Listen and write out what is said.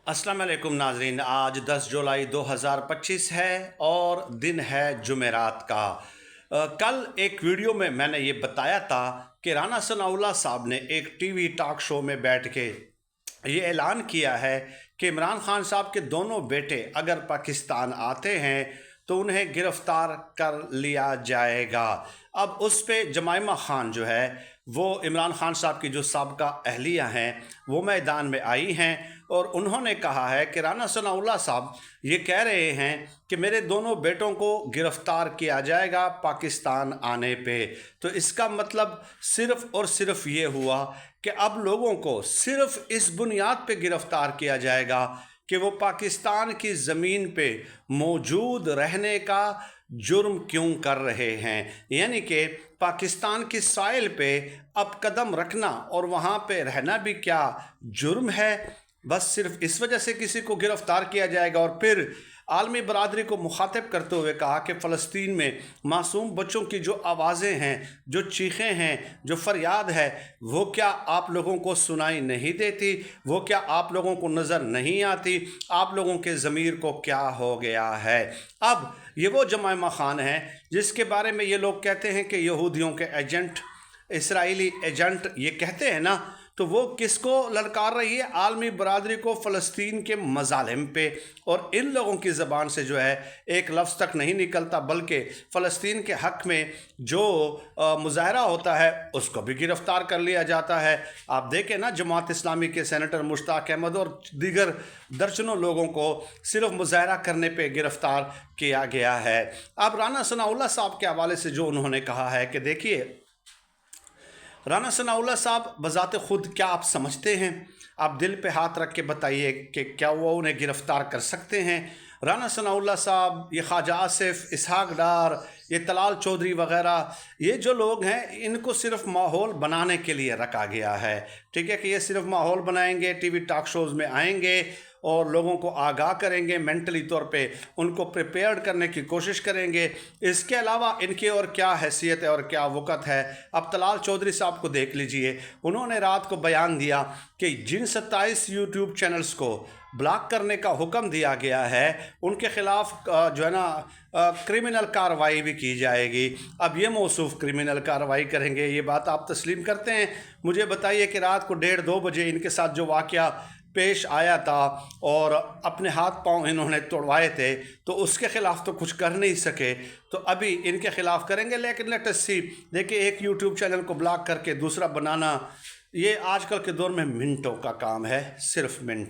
अस्सलाम वालेकुम नाजरीन। आज 10 जुलाई 2025 है और दिन है जुमेरात का। कल एक वीडियो में मैंने ये बताया था कि राना सनाउल्लाह साहब ने एक टीवी टॉक शो में बैठ के ये ऐलान किया है कि इमरान खान साहब के दोनों बेटे अगर पाकिस्तान आते हैं तो उन्हें गिरफ़्तार कर लिया जाएगा। अब उस पे जमाइमा खान जो है वो इमरान खान साहब की जो साबका अहलिया हैं वो मैदान में आई हैं और उन्होंने कहा है कि राना सनाउल्लाह साहब ये कह रहे हैं कि मेरे दोनों बेटों को गिरफ़्तार किया जाएगा पाकिस्तान आने पे। तो इसका मतलब सिर्फ़ और सिर्फ ये हुआ कि अब लोगों को सिर्फ़ इस बुनियाद पे गिरफ़्तार किया जाएगा कि वो पाकिस्तान की ज़मीन पे मौजूद रहने का जुर्म क्यों कर रहे हैं, यानी कि पाकिस्तान की साइल पे अब कदम रखना और वहाँ पे रहना भी क्या जुर्म है। बस सिर्फ इस वजह से किसी को गिरफ़्तार किया जाएगा। और फिर आलमी बरादरी को मुखातिब करते हुए कहा कि फ़लस्तीन में मासूम बच्चों की जो आवाज़ें हैं, जो चीखें हैं, जो फरियाद है, वो क्या आप लोगों को सुनाई नहीं देती? वो क्या आप लोगों को नज़र नहीं आती? आप लोगों के ज़मीर को क्या हो गया है? अब ये वो जमाइमा खान है जिसके बारे में ये लोग कहते हैं कि यहूदियों के एजेंट, इसराइली एजेंट ये कहते हैं ना, तो वो किसको ललकार रही है? आलमी बरादरी को फ़लस्तीन के मज़ालिम पे। और इन लोगों की ज़बान से जो है एक लफ्ज़ तक नहीं निकलता, बल्कि फ़लस्तीन के हक़ में जो मुज़ाहरा होता है उसको भी गिरफ़्तार कर लिया जाता है। आप देखें ना, जमात इस्लामी के सेनेटर मुश्ताक अहमद और दीगर दर्जनों लोगों को सिर्फ मुज़ाहरा करने पे गिरफ़्तार किया गया है। अब राना सनाउल्लाह साहब के हवाले से जो उन्होंने कहा है कि देखिए, राना सनाउल्लाह साहब बज़ात ख़ुद क्या आप समझते हैं? आप दिल पे हाथ रख के बताइए कि क्या वो उन्हें गिरफ़्तार कर सकते हैं? राना सनाउल्लाह साहब, ये ख्वाजा आसिफ, इसहाक डार, ये तलाल चौधरी वग़ैरह, ये जो लोग हैं इनको सिर्फ माहौल बनाने के लिए रखा गया है। ठीक है कि ये सिर्फ माहौल बनाएंगे, टीवी टॉक शोज़ में आएंगे और लोगों को आगाह करेंगे, मेंटली तौर पे उनको प्रिपेयर्ड करने की कोशिश करेंगे। इसके अलावा इनकी और क्या हैसियत है और क्या वक़्त है? अब तलाल चौधरी साहब को देख लीजिए, उन्होंने रात को बयान दिया कि जिन 27 यूट्यूब चैनल्स को ब्लॉक करने का हुक्म दिया गया है उनके ख़िलाफ़ जो है ना क्रिमिनल कार्रवाई भी की जाएगी। अब ये मौसूफ़ क्रिमिनल कार्रवाई करेंगे, ये बात आप तस्लीम करते हैं? मुझे बताइए कि रात को 1:30-2 बजे इनके साथ जो वाक़या पेश आया था और अपने हाथ पांव इन्होंने तोड़वाए थे, तो उसके ख़िलाफ़ तो कुछ कर नहीं सके, तो अभी इनके ख़िलाफ़ करेंगे। लेकिन लेट अस सी। देखिए, एक यूट्यूब चैनल को ब्लॉक करके दूसरा बनाना, ये आजकल के दौर में मिनटों का काम है, सिर्फ मिनटों।